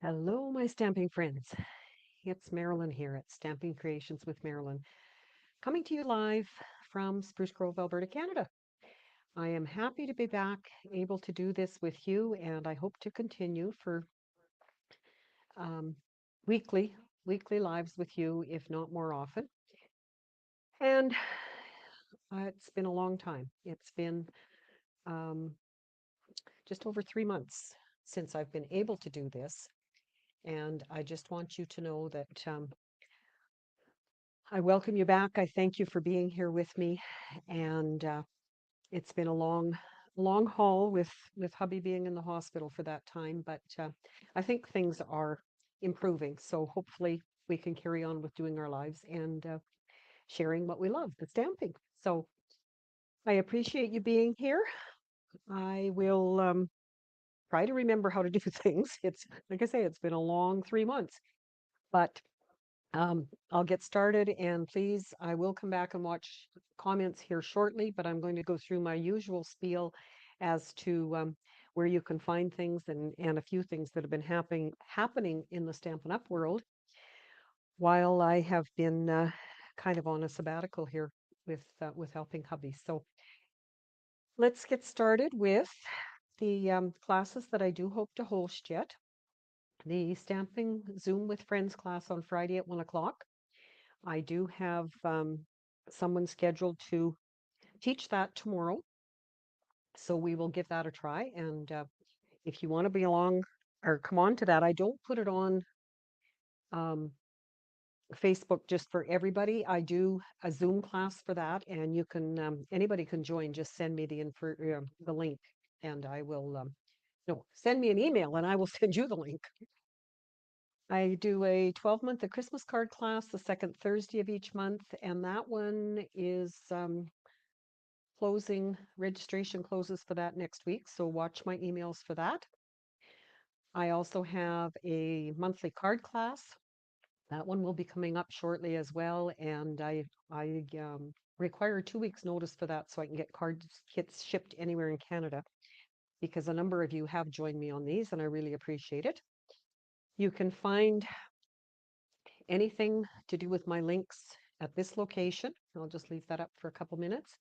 Hello, my stamping friends. It's Marilyn here at Stamping Creations with Marilyn, coming to you live from Spruce Grove, Alberta, Canada. I am happy to be back, able to do this with you, and I hope to continue for um, weekly weekly lives with you, if not more often. And it's been a long time. It's been um, just over 3 months since I've been able to do this, and I just want you to know that I welcome you back. I thank you for being here with me. And it's been a long haul with hubby being in the hospital for that time. But I think things are improving. So hopefully we can carry on with doing our lives and sharing what we love, the stamping. So I appreciate you being here. I will try to remember how to do things. It's like I say, it's been a long 3 months, but I'll get started, and please, I will come back and watch comments here shortly, but I'm going to go through my usual spiel as to where you can find things and a few things that have been happening in the Stampin' Up! World while I have been kind of on a sabbatical here with helping hubby. So let's get started with the classes that I do hope to host yet. The Stamping Zoom with Friends class on Friday at 1 o'clock. I do have someone scheduled to teach that tomorrow, so we will give that a try. And if you want to be along or come on to that, I don't put it on um, Facebook just for everybody. I do a Zoom class for that, and you can anybody can join. Just send me the link, and I will no send me an email, and I will send you the link. I do a 12-month a Christmas card class the second Thursday of each month, and that one is closing. Registration closes for that next week, so watch my emails for that. I also have a monthly card class. That one will be coming up shortly as well, and I require 2 weeks notice for that so I can get card kits shipped anywhere in Canada, because a number of you have joined me on these, and I really appreciate it. You can find anything to do with my links at this location. I'll just leave that up for a couple minutes.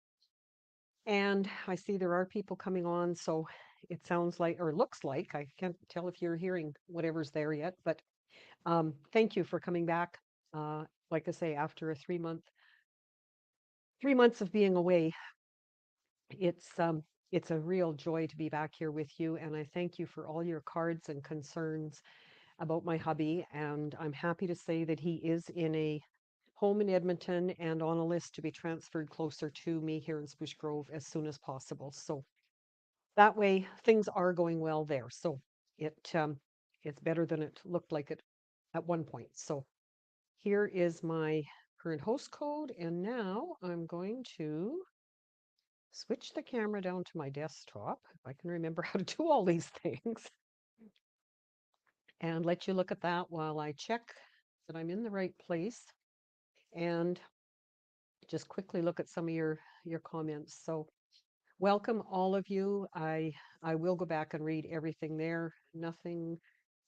And I see there are people coming on, so it sounds like, or looks like, I can't tell if you're hearing whatever's there yet, but thank you for coming back. Like I say, after a 3 months of being away, it's a real joy to be back here with you, and I thank you for all your cards and concerns about my hubby, and I'm happy to say that he is in a home in Edmonton and on a list to be transferred closer to me here in Spruce Grove as soon as possible. So that way things are going well there. So it's better than it looked like it at one point. So here is my current host code, and now I'm going to switch the camera down to my desktop, if I can remember how to do all these things, and let you look at that while I check that I'm in the right place and just quickly look at some of your comments. So welcome all of you. I will go back and read everything there. Nothing.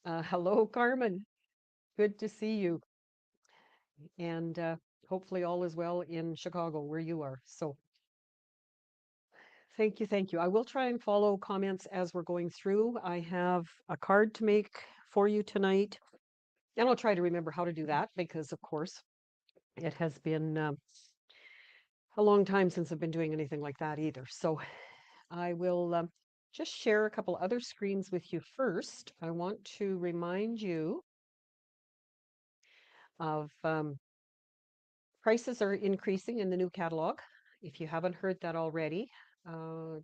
Hello, Carmen. Good to see you. And hopefully all is well in Chicago where you are. So thank you, thank you. I will try and follow comments as we're going through. I have a card to make for you tonight, and I'll try to remember how to do that because, of course, it has been a long time since I've been doing anything like that either. So I will just share a couple other screens with you first. I want to remind you of prices are increasing in the new catalog. If you haven't heard that already,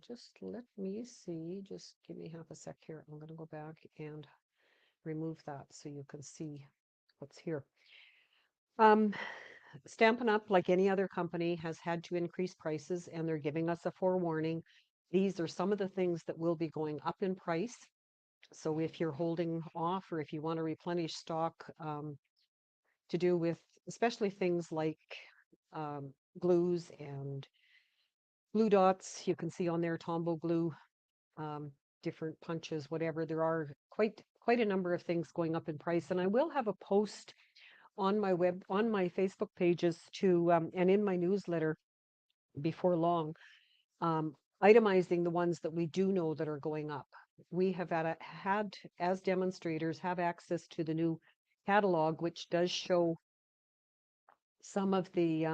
just let me see. Just give me half a sec here. I'm going to go back and remove that so you can see what's here. Um, Stampin' Up!, like any other company, has had to increase prices, and they're giving us a forewarning. These are some of the things that will be going up in price. So if you're holding off or if you want to replenish stock to do with especially things like glues and glue dots, you can see on there Tombow glue. different punches, whatever. There are quite a number of things going up in price, and I will have a post on my Facebook pages to and in my newsletter before long, um, itemizing the ones that we do know that are going up. We have had as demonstrators have access to the new catalog, which does show some of the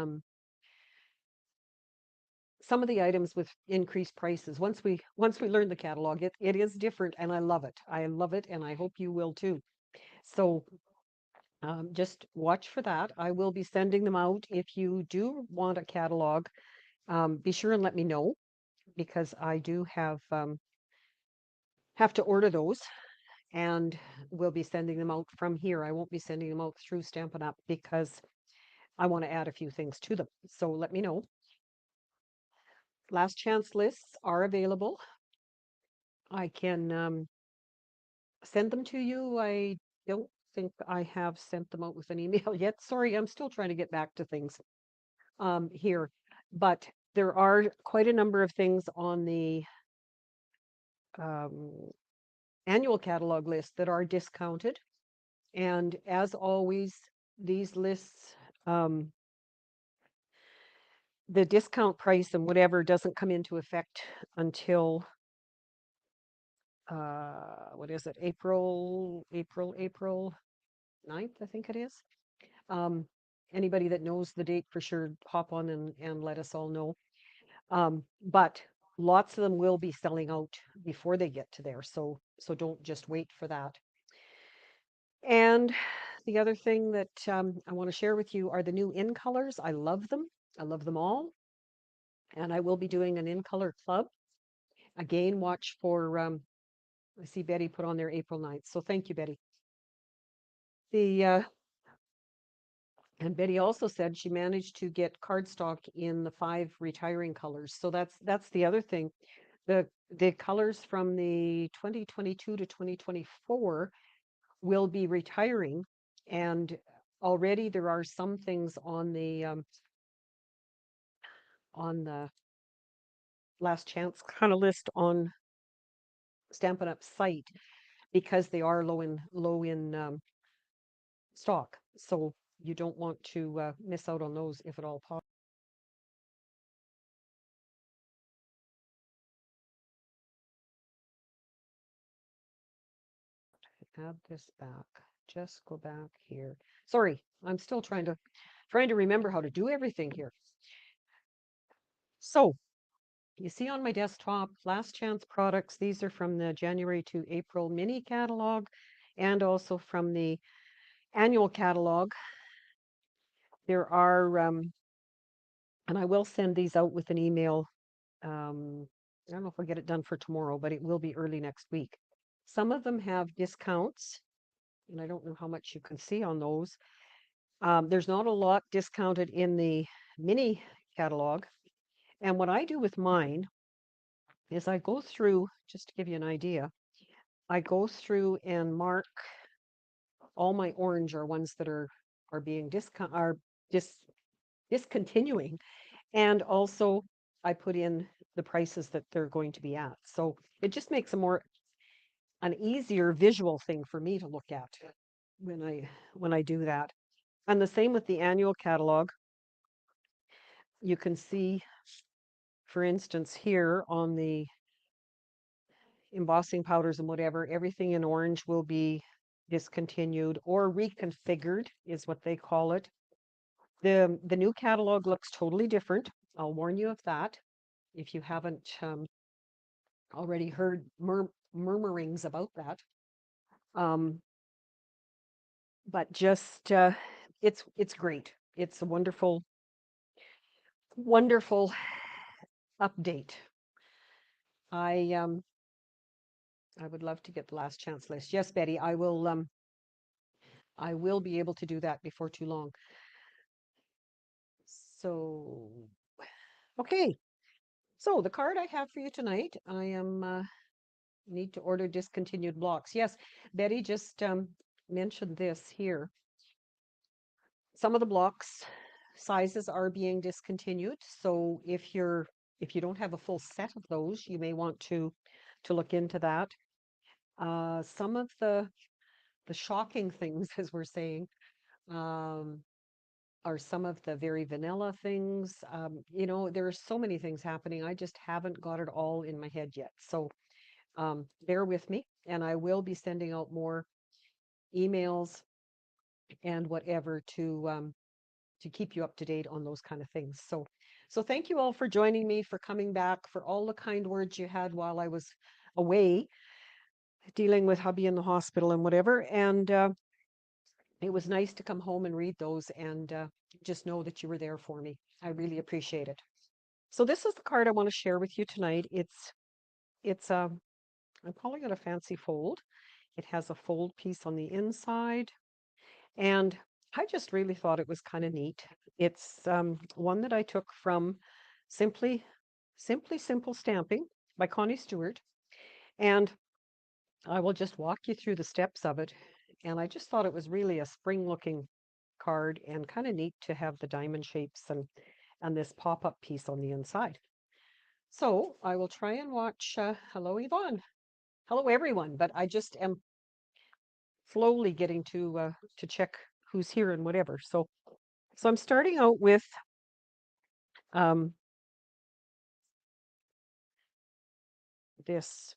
items with increased prices. Once we learn the catalog, it is different, and I love it. I love it, and I hope you will too. So just watch for that. I will be sending them out. If you do want a catalog, be sure and let me know, because I do have to order those, and we'll be sending them out from here. I won't be sending them out through Stampin' Up because I want to add a few things to them. So let me know. Last chance lists are available. I can send them to you. I don't think I have sent them out with an email yet. Sorry, I'm still trying to get back to things here. But there are quite a number of things on the um, annual catalog list that are discounted. And as always, these lists, the discount price and whatever doesn't come into effect until what is it, April 9th, I think it is. Um, Anybody that knows the date for sure, hop on and let us all know. But lots of them will be selling out before they get to there, so don't just wait for that. And the other thing that I want to share with you are the new in colors. I love them. I love them all. And I will be doing an in color club. Again, watch for, I see Betty put on there April 9th. So thank you, Betty. And Betty also said she managed to get cardstock in the 5 retiring colors. So that's the other thing. The colors from the 2022 to 2024 will be retiring, and already there are some things on the last chance kind of list on Stampin' Up site, because they are low in stock. So you don't want to miss out on those if at all possible. Add this back. Just go back here. Sorry, I'm still trying to remember how to do everything here. So you see on my desktop, last chance products. These are from the January to April mini catalog, and also from the annual catalog. There are, and I will send these out with an email. I don't know if I'll get it done for tomorrow, but it will be early next week. Some of them have discounts, and I don't know how much you can see on those. There's not a lot discounted in the mini catalog. And what I do with mine is I go through, just to give you an idea, I go through and mark all my orange are ones that are being discontinuing, and also I put in the prices that they're going to be at. So it just makes an easier visual thing for me to look at when I do that. And the same with the annual catalog. You can see, for instance, here on the embossing powders and whatever, everything in orange will be discontinued or reconfigured, is what they call it. The new catalog looks totally different. I'll warn you of that if you haven't already heard murmurings about that. But just it's great. It's a wonderful update. I would love to get the last chance list. Yes, Betty, I will be able to do that before too long. So, okay. So the card I have for you tonight, I am need to order discontinued blocks. Yes, Betty just mentioned this here. Some of the blocks sizes are being discontinued. So if you don't have a full set of those, you may want to to look into that. Some of the shocking things, as we're saying, um, are some of the very vanilla things. There are so many things happening. I just haven't got it all in my head yet. So bear with me, and I will be sending out more emails and whatever to keep you up to date on those kind of things. So thank you all for joining me, for coming back, for all the kind words you had while I was away dealing with hubby in the hospital and whatever. And it was nice to come home and read those and just know that you were there for me. I really appreciate it. So this is the card I want to share with you tonight. It's I'm calling it a fancy fold. It has a fold piece on the inside, and I just really thought it was kind of neat. It's one that I took from Simply Simple Stamping by Connie Stewart, and I will just walk you through the steps of it. And I just thought it was really a spring-looking card and kind of neat to have the diamond shapes and this pop-up piece on the inside. So I will try and watch. Hello, Yvonne. Hello, everyone. But I just am slowly getting to check who's here and whatever. So I'm starting out with um, this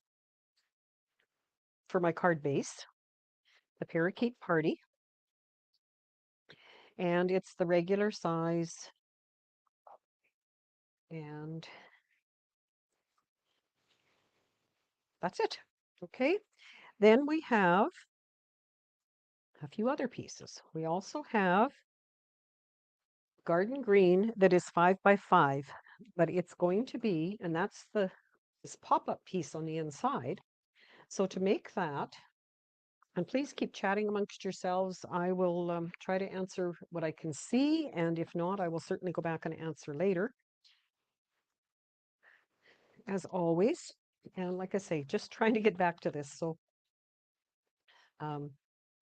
for my card base, the Parakeet Party, and it's the regular size, and that's it. Okay. Then we have a few other pieces. We also have garden green that is 5 by 5, but it's going to be, and that's this pop-up piece on the inside. So to make that, and please keep chatting amongst yourselves. I will try to answer what I can see, and if not, I will certainly go back and answer later, as always. And like I say, just trying to get back to this. So um,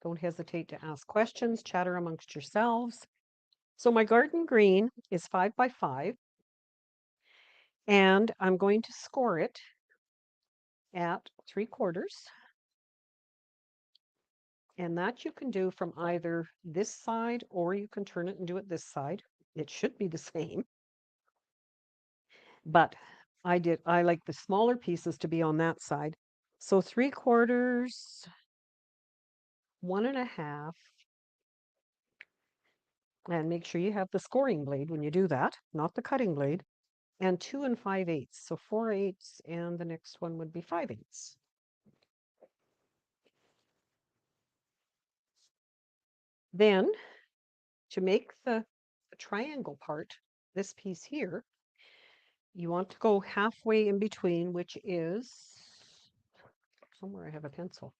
don't hesitate to ask questions, chatter amongst yourselves. So my garden green is 5 by 5, and I'm going to score it at 3/4. And that you can do from either this side or you can turn it and do it this side. It should be the same. But I like the smaller pieces to be on that side. So 3/4, 1.5, and make sure you have the scoring blade when you do that, not the cutting blade, and 2 5/8. So 4/8, and the next one would be 5/8. Then to make the triangle part, this piece here, you want to go halfway in between, which is somewhere I have a pencil.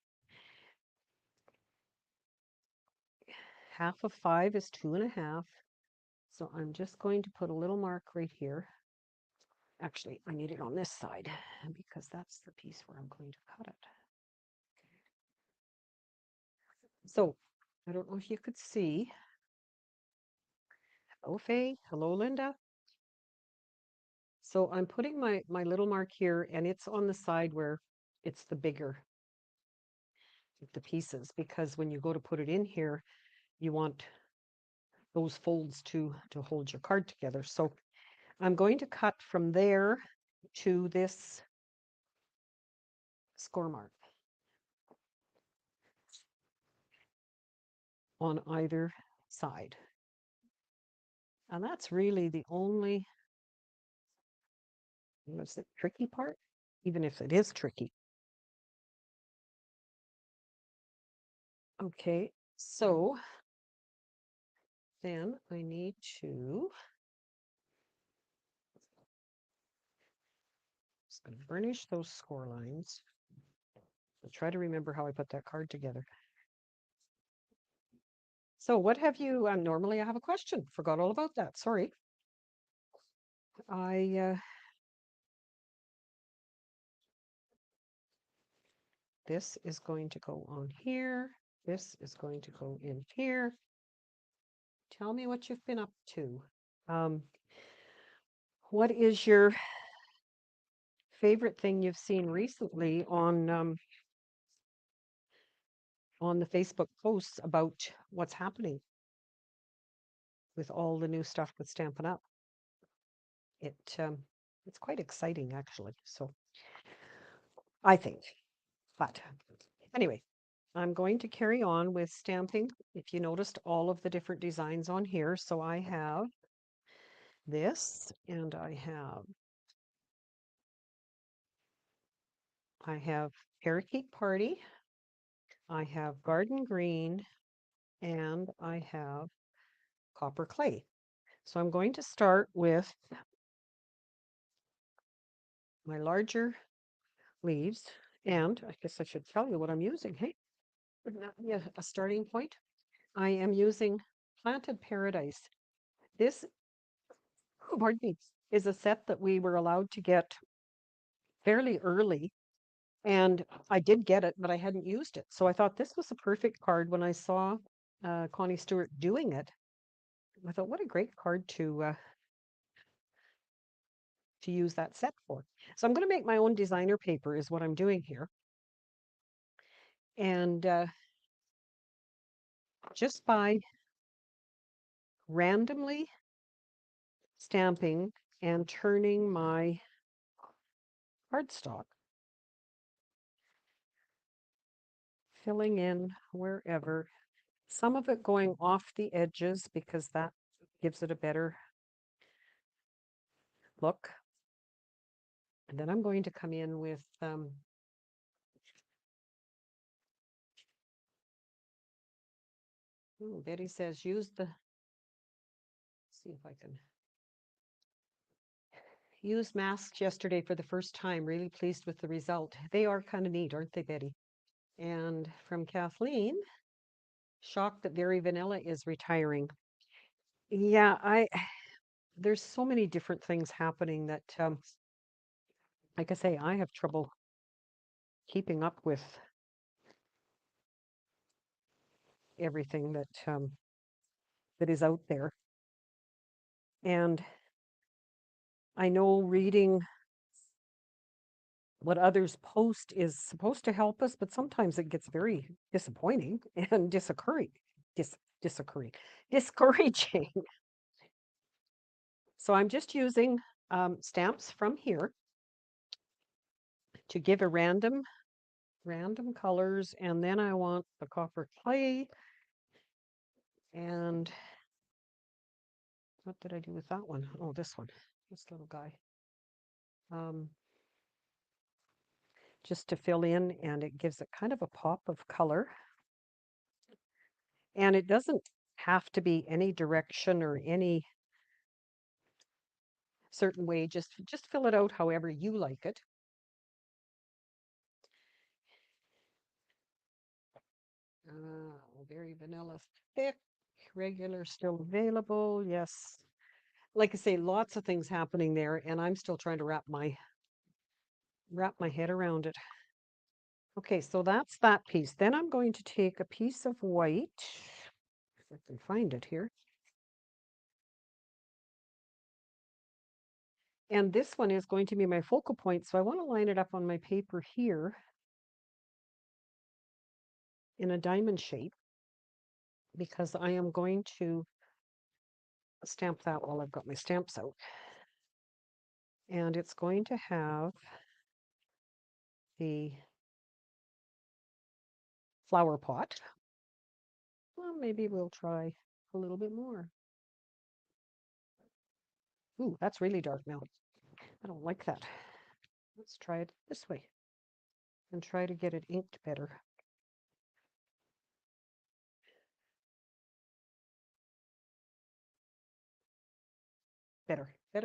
Half of 5 is 2.5. So I'm just going to put a little mark right here. Actually, I need it on this side because that's the piece where I'm going to cut it. So I don't know if you could see. Hello, Faye. Hello, Linda. So I'm putting my little mark here, and it's on the side where it's the bigger of the pieces, because when you go to put it in here, you want those folds to hold your card together. So I'm going to cut from there to this score mark on either side. And that's really the only, what's the tricky part? Even if it is tricky. Okay, so then I need to, just going to burnish those score lines. I'll try to remember how I put that card together. So what have you, normally I have a question, forgot all about that, sorry. This is going to go on here. This is going to go in here. Tell me what you've been up to. What is your favorite thing you've seen recently on the Facebook posts about what's happening with all the new stuff with Stampin' Up. It it's quite exciting actually. So I think. But anyway, I'm going to carry on with stamping. If you noticed all of the different designs on here, so I have this and I have Parakeet Party, I have Garden Green, and I have Copper Clay. So I'm going to start with my larger leaves, and I guess I should tell you what I'm using. Hey, wouldn't that be a starting point? I am using Planted Paradise. This, pardon me, is a set that we were allowed to get fairly early, and I did get it, but I hadn't used it. So I thought this was a perfect card when I saw Connie Stewart doing it. I thought, what a great card to use that set for. So I'm going to make my own designer paper is what I'm doing here. And just by randomly stamping and turning my cardstock, filling in wherever, some of it going off the edges because that gives it a better look. And then I'm going to come in with Betty says use the, see if I can use masks yesterday for the first time. Really pleased with the result. They are kind of neat, aren't they, Betty? And from Kathleen, shocked that Very Vanilla is retiring. Yeah, there's so many different things happening that like I say, I have trouble keeping up with everything that is out there. And I know reading what others post is supposed to help us, but sometimes it gets very disappointing and discouraging. So I'm just using stamps from here to give a random colors, and then I want the copper clay. And what did I do with that one? Oh, this one, this little guy. Just to fill in, and it gives it kind of a pop of color. And it doesn't have to be any direction or any certain way. Just fill it out however you like it. Very vanilla thick, regular still available. Yes. Like I say, lots of things happening there, and I'm still trying to wrap my head around it. Okay, so that's that piece. Then I'm going to take a piece of white, if I can find it here. And this one is going to be my focal point, so I want to line it up on my paper here in a diamond shape because I am going to stamp that while I've got my stamps out. And it's going to have the flower pot. Well, maybe we'll try a little bit more. Ooh, that's really dark now. I don't like that. Let's try it this way and try to get it inked better. Better. I'm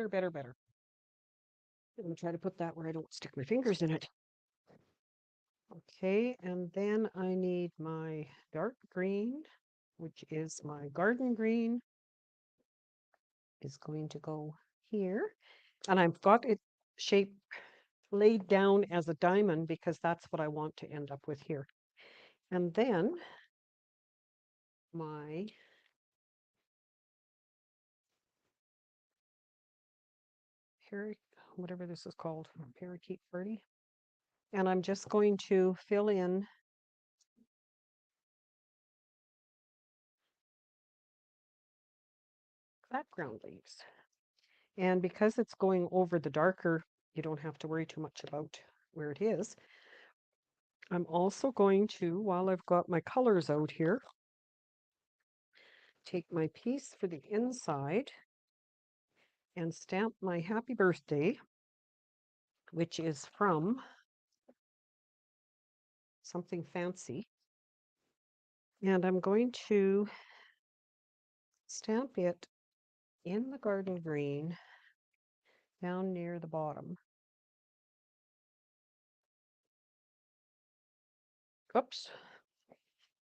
going to try to put that where I don't stick my fingers in it. Okay, and then I need my dark green, which is my garden green, is going to go here. And I've got it shaped, laid down as a diamond because that's what I want to end up with here. And then my whatever this is called, parakeet birdie. And I'm just going to fill in background leaves. And because it's going over the darker, you don't have to worry too much about where it is. I'm also going to, while I've got my colors out here, take my piece for the inside and stamp my happy birthday, which is from something fancy. And I'm going to stamp it in the garden green down near the bottom. Oops,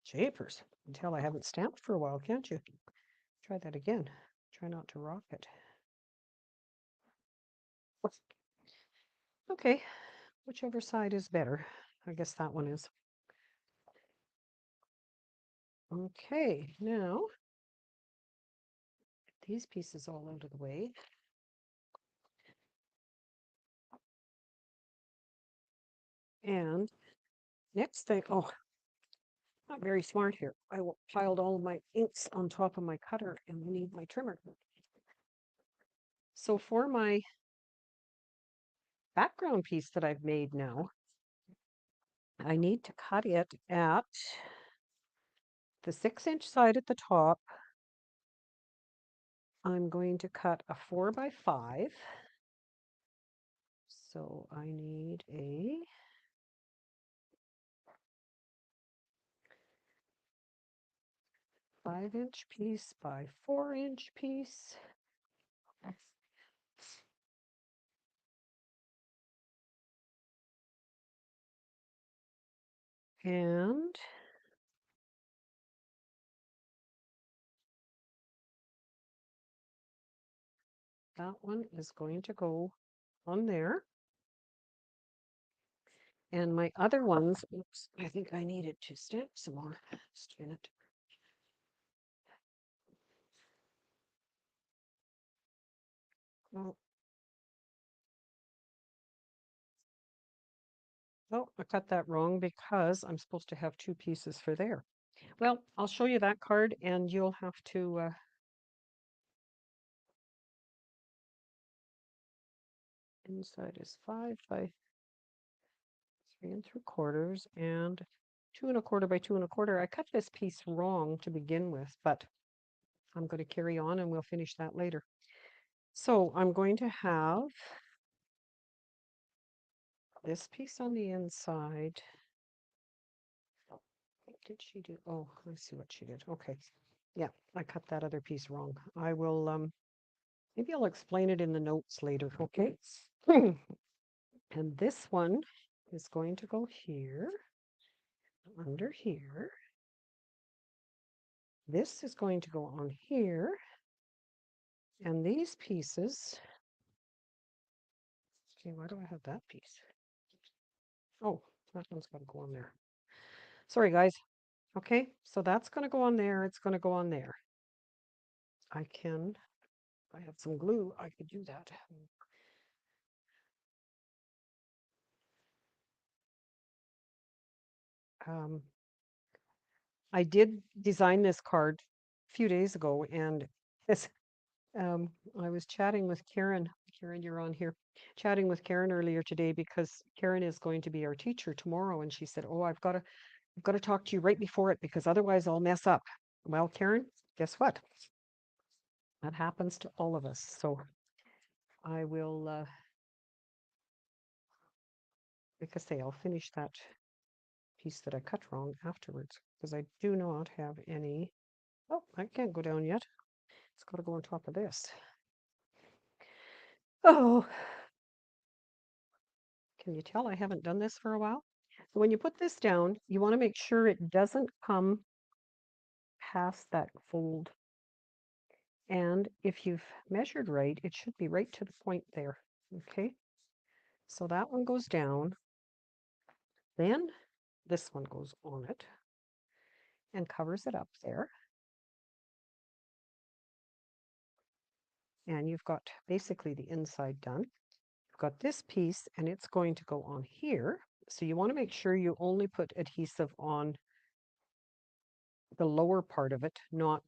japers. You can tell I haven't stamped for a while, can't you? Try that again. Try not to rock it. Okay, whichever side is better. I guess that one is. Okay, now get these pieces all out of the way. And next thing, oh, not very smart here. I piled all of my inks on top of my cutter and I need my trimmer. So for my background piece that I've made now, I need to cut it at the 6-inch side at the top. I'm going to cut a 4x5. So I need a 5-inch piece by 4-inch piece. And that one is going to go on there. And my other ones, oops, I think I needed to stamp some more. Just a minute. Oh, oh, I cut that wrong because I'm supposed to have 2 pieces for there. Well, I'll show you that card and you'll have to inside is 5 by 3 3/4 and 2 1/4 by 2 1/4. I cut this piece wrong to begin with, but I'm going to carry on and we'll finish that later. So I'm going to have this piece on the inside. What did she do? Oh, I see what she did. Okay. Yeah, I cut that other piece wrong. I will maybe I'll explain it in the notes later, okay? And this one is going to go here, under here. This is going to go on here. And these pieces, okay, why do I have that piece? Oh, that one's got to go on there. Sorry, guys. Okay, so that's going to go on there. It's going to go on there. I can, if I have some glue, I could do that. I did design this card a few days ago, and this, I was chatting with Karen. Karen, you're on here. Chatting with Karen earlier today because Karen is going to be our teacher tomorrow, and she said, "Oh, I've got to talk to you right before it because otherwise I'll mess up." Well, Karen, guess what? That happens to all of us. So I will, like I say, I'll finish that piece that I cut wrong afterwards because I do not have any. Oh, I can't go down yet. It's got to go on top of this. Oh, can you tell I haven't done this for a while? So when you put this down, you want to make sure it doesn't come past that fold. And if you've measured right, it should be right to the point there. Okay, so that one goes down. Then this one goes on it and covers it up there. And you've got basically the inside done. got this piece and it's going to go on here. So you want to make sure you only put adhesive on the lower part of it, not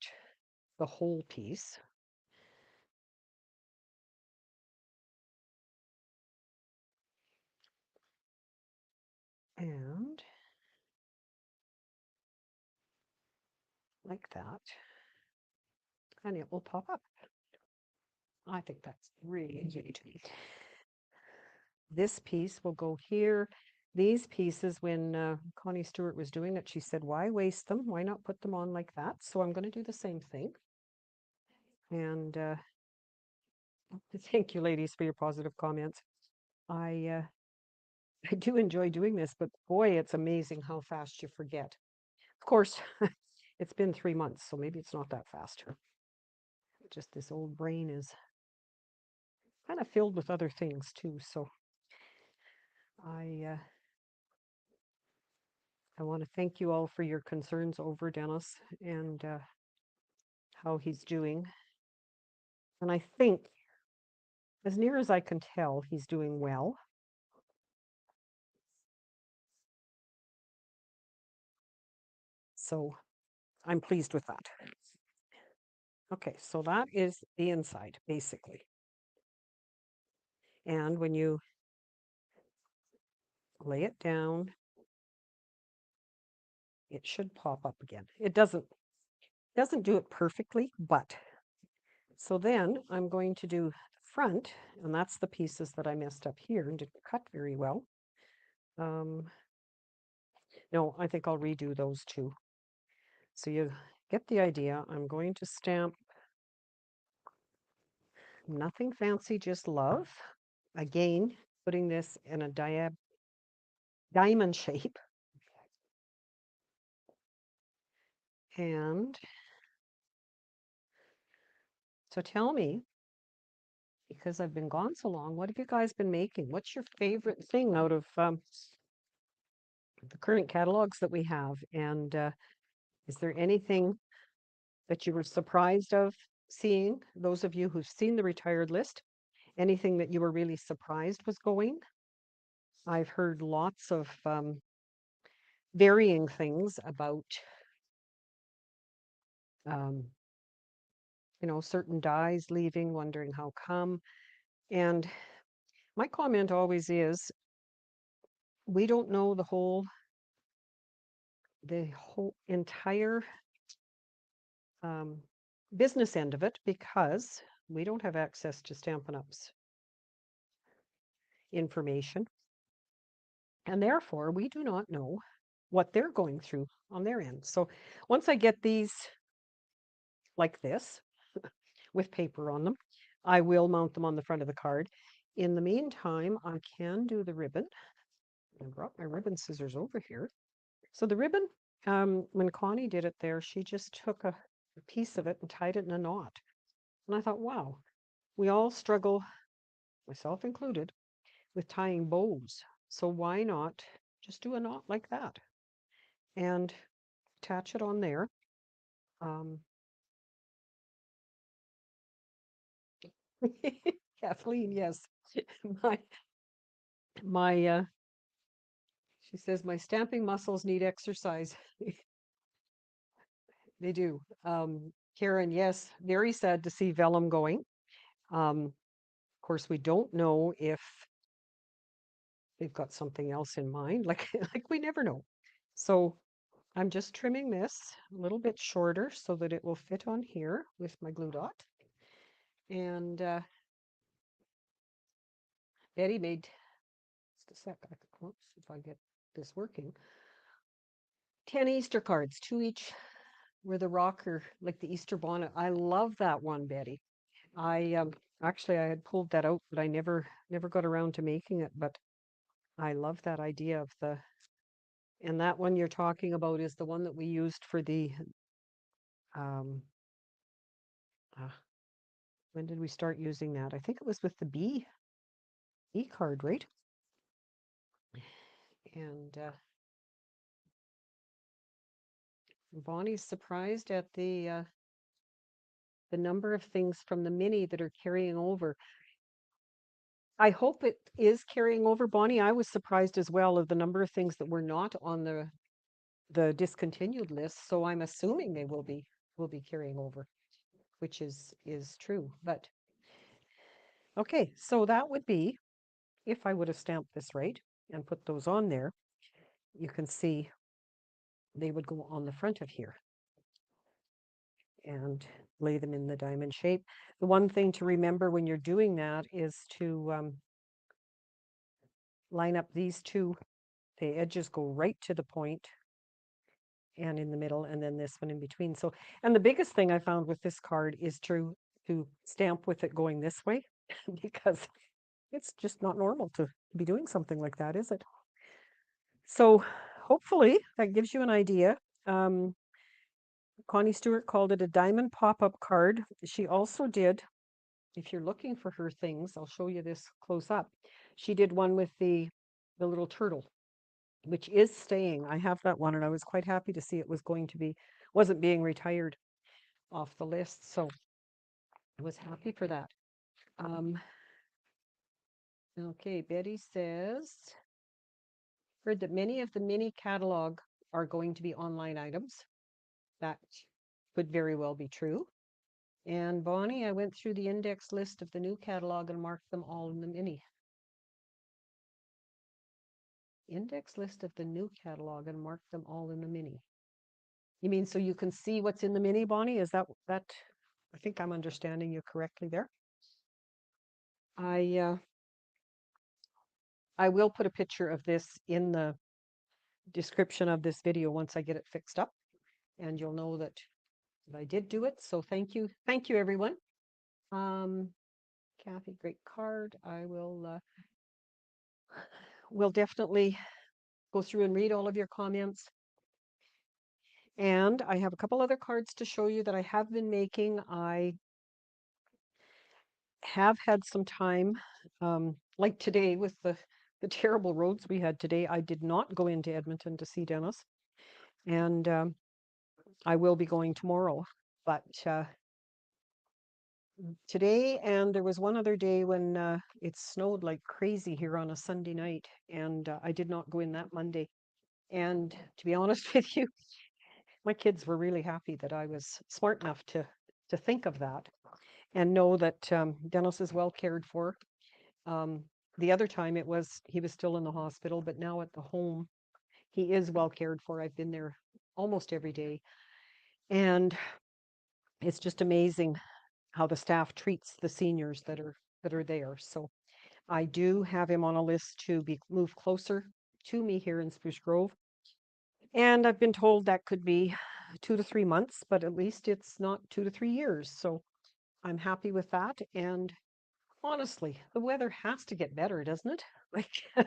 the whole piece. And like that. And it will pop up. I think that's really neat. This piece will go here. These pieces, when Connie Stewart was doing it, she said, why waste them? Why not put them on like that? So I'm going to do the same thing. And thank you, ladies, for your positive comments. I I do enjoy doing this, but boy, it's amazing how fast you forget. Of course, it's been 3 months, so maybe it's not that fast. Just this old brain is kind of filled with other things too. So I uh, I want to thank you all for your concerns over Dennis and how he's doing. And I think, as near as I can tell, he's doing well. So I'm pleased with that. Okay, so that is the inside, basically. And when you lay it down, it should pop up again. It doesn't do it perfectly, but so then I'm going to do the front, and that's the pieces that I messed up here and didn't cut very well. No, I think I'll redo those two. So you get the idea. I'm going to stamp nothing fancy, just love. Again, putting this in a diamond shape. And so tell me, because I've been gone so long, what have you guys been making? What's your favorite thing out of the current catalogs that we have? And is there anything that you were surprised of seeing? Those of you who've seen the retired list, anything that you were really surprised was going? I've heard lots of varying things about, um, certain dyes leaving, wondering how come. And my comment always is, we don't know the whole entire um, business end of it because we don't have access to Stampin' Up's information. And therefore, we do not know what they're going through on their end. So once I get these like this with paper on them, I will mount them on the front of the card. In the meantime, I can do the ribbon. I brought my ribbon scissors over here. So the ribbon, when Connie did it there, she just took a piece of it and tied it in a knot. And I thought, wow, we all struggle, myself included, with tying bows. So why not just do a knot like that and attach it on there? Um, Kathleen, yes. My my she says my stamping muscles need exercise. They do. Karen, yes, very sad to see vellum going. Of course, we don't know if they've got something else in mind. Like we never know. So I'm just trimming this a little bit shorter so that it will fit on here with my glue dot. And Betty made, just a sec, oops, if I get this working, 10 Easter cards, 2 each were the rocker, like the Easter bonnet. I love that one, Betty. I actually I had pulled that out, but I never got around to making it. But I love that idea of and that one you're talking about is the one that we used for the um uh, when did we start using that? I think it was with the B card, right? And Bonnie's surprised at the number of things from the mini that are carrying over. I hope it is carrying over, Bonnie. I was surprised as well of the number of things that were not on the discontinued list, so I'm assuming they will be carrying over, which is true. But okay, so that would be if I would have stamped this right and put those on there, you can see they would go on the front of here and lay them in the diamond shape. The one thing to remember when you're doing that is to line up these two. The edges go right to the point and in the middle, and then this one in between. So, and the biggest thing I found with this card is to stamp with it going this way because it's just not normal to be doing something like that, is it? So hopefully that gives you an idea. Um, Connie Stewart called it a diamond pop-up card. She also did, if you're looking for her things, I'll show you this close up. She did one with the little turtle, which is staying. I have that one, and I was quite happy to see it wasn't being retired off the list. So I was happy for that. Um, okay, Betty says, heard that many of the mini catalog are going to be online items. That could very well be true. And Bonnie, I went through the index list of the new catalog and marked them all in the mini. Index list of the new catalog and marked them all in the mini. You mean so you can see what's in the mini, Bonnie? Is that I think I'm understanding you correctly there. I I will put a picture of this in the description of this video once I get it fixed up, and you'll know that I did do it. So thank you everyone. Um, Kathy, great card. I will definitely go through and read all of your comments. And I have a couple other cards to show you that I have been making. I have had some time, like today with the terrible roads we had today. I did not go into Edmonton to see Dennis, and I will be going tomorrow. But today, and there was one other day when it snowed like crazy here on a Sunday night, and I did not go in that Monday. And to be honest with you, my kids were really happy that I was smart enough to think of that and know that Dennis is well cared for. Um, the other time he was still in the hospital, but now at the home, he is well cared for. I've been there almost every day. And it's just amazing how the staff treats the seniors that are there. So I do have him on a list to be moved closer to me here in Spruce Grove. And I've been told that could be 2 to 3 months, but at least it's not 2 to 3 years. So I'm happy with that. And honestly, the weather has to get better, doesn't it? Like,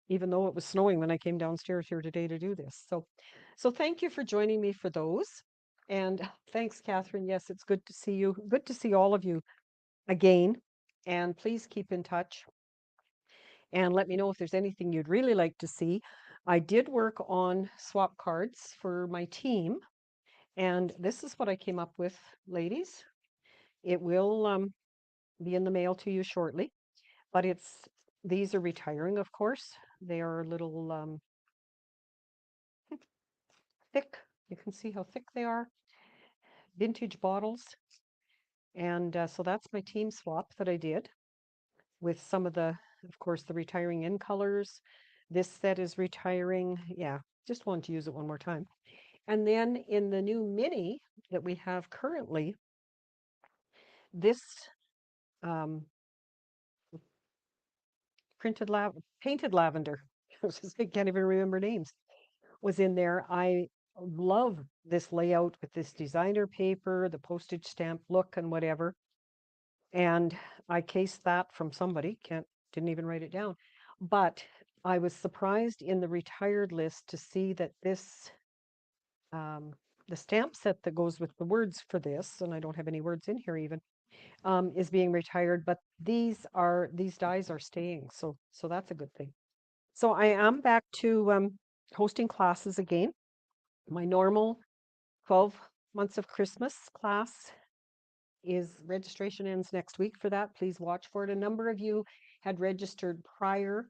even though it was snowing when I came downstairs here today to do this. So thank you for joining me for those. And thanks, Catherine. Yes, it's good to see you. Good to see all of you again. And please keep in touch and let me know if there's anything you'd really like to see. I did work on swap cards for my team, and this is what I came up with, ladies. It will be in the mail to you shortly, but these are retiring, of course. They are a little thick. You can see how thick they are. Vintage bottles. And so that's my team swap that I did with some of course, the retiring in colors. This set is retiring. Yeah, just wanted to use it one more time. And then in the new mini that we have currently, this um, painted lavender, I can't even remember names, was in there. I love this layout with this designer paper, the postage stamp look and whatever. And I cased that from somebody, didn't even write it down. But I was surprised in the retired list to see that um, the stamp set that goes with the words for this, and I don't have any words in here even, is being retired, but these dies are staying. So that's a good thing. So I am back to hosting classes again. My normal 12 months of Christmas class is registration ends next week for that. Please watch for it. A number of you had registered prior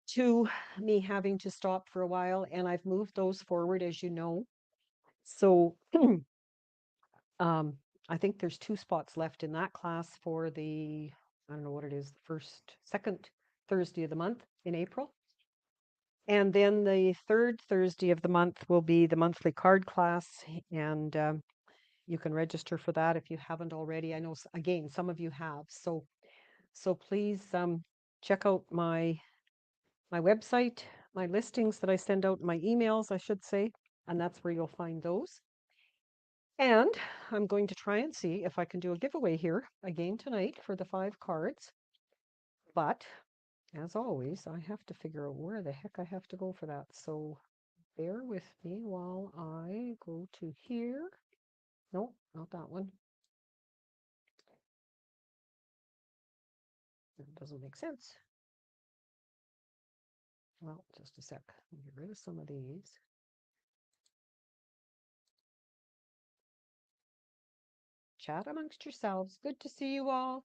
to me having to stop for a while, and I've moved those forward, as you know. So um, I think there's 2 spots left in that class for the, I don't know what it is, the second Thursday of the month in April. And then the third Thursday of the month will be the monthly card class, and you can register for that if you haven't already. I know, again, some of you have. So please check out my website, my listings that I send out, my emails, I should say, and that's where you'll find those. And I'm going to try and see if I can do a giveaway here again tonight for the 5 cards. But as always, I have to figure out where the heck I have to go for that. So bear with me while I go to here. No, not that one. That doesn't make sense. Well, just a sec. I'll get rid of some of these. Chat amongst yourselves. Good to see you all.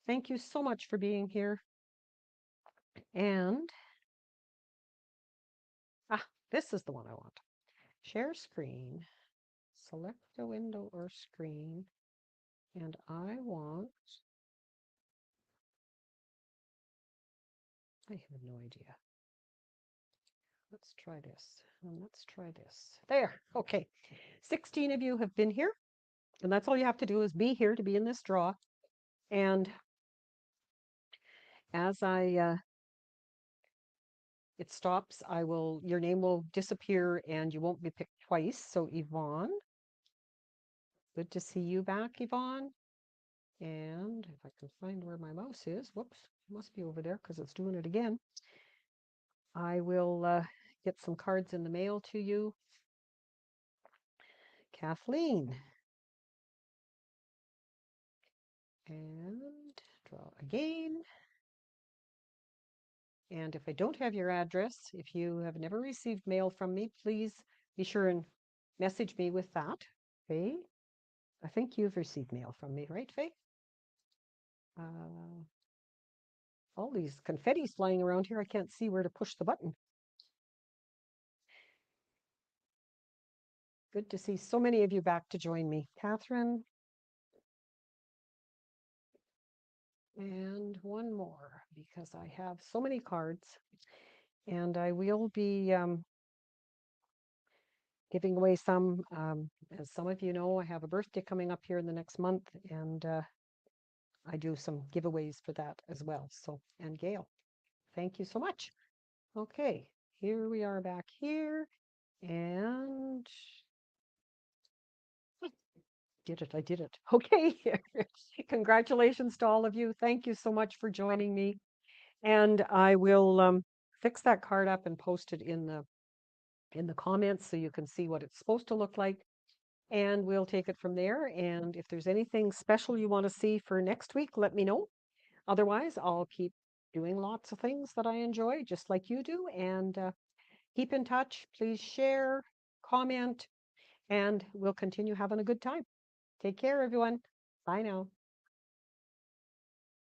Thank you so much for being here. And, this is the one I want. Share screen. Select a window or screen. And I have no idea. Let's try this. And let's try this. There. Okay. 16 of you have been here. And that's all you have to do is be here to be in this draw. And as it stops, your name will disappear and you won't be picked twice. So Yvonne, good to see you back, Yvonne. And if I can find where my mouse is, whoops, it must be over there because it's doing it again. I will get some cards in the mail to you. Kathleen. And draw again. And if I don't have your address, if you have never received mail from me, please be sure and message me with that. Faye, I think you've received mail from me, right, Faye? All these confetti's flying around here. I can't see where to push the button. Good to see so many of you back to join me. Catherine. And one more, because I have so many cards. And I will be giving away some. As some of you know, I have a birthday coming up here in the next month, and I do some giveaways for that as well. So, and Gail, thank you so much. Okay, here we are back here, and I did it. Okay, congratulations to all of you. Thank you so much for joining me. And I will fix that card up and post it in the comments so you can see what it's supposed to look like. And we'll take it from there. And if there's anything special you want to see for next week, let me know. Otherwise, I'll keep doing lots of things that I enjoy, just like you do. And keep in touch. Please share, comment, and we'll continue having a good time. Take care, everyone. Bye now.